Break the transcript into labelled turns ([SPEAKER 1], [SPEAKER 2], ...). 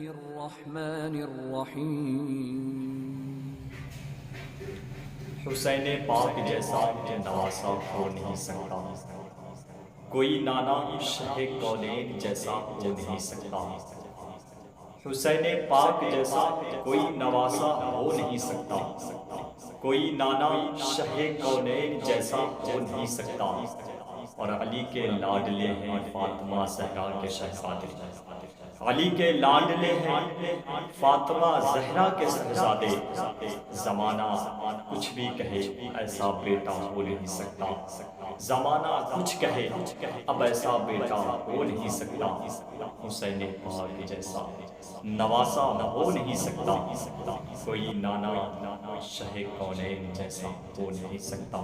[SPEAKER 1] الرحمن الرحیم۔
[SPEAKER 2] حسین پاک جیسا نواسا ہو نہیں سکتا، کوئی نانا شہ کونین جیسا ہو نہیں سکتا۔ حسین پاک جیسا کوئی نواسا ہو نہیں سکتا، کوئی نانا شہ کونین جیسا ہو نہیں سکتا۔ اور علی کے لاڈلے ہیں فاطمہ زہرا کے شہزادے، علی کے لاڈلے ہیں فاطمہ زہرا کے شہزادے۔ زمانہ کچھ بھی کہے ایسا بیٹا ہو نہیں سکتا، زمانہ کچھ کہے اب ایسا بیٹا ہو نہیں سکتا۔ حسین پاک جیسا نواسا ہو نہیں سکتا، کوئی نانا شہ کونین جیسا ہو نہیں سکتا۔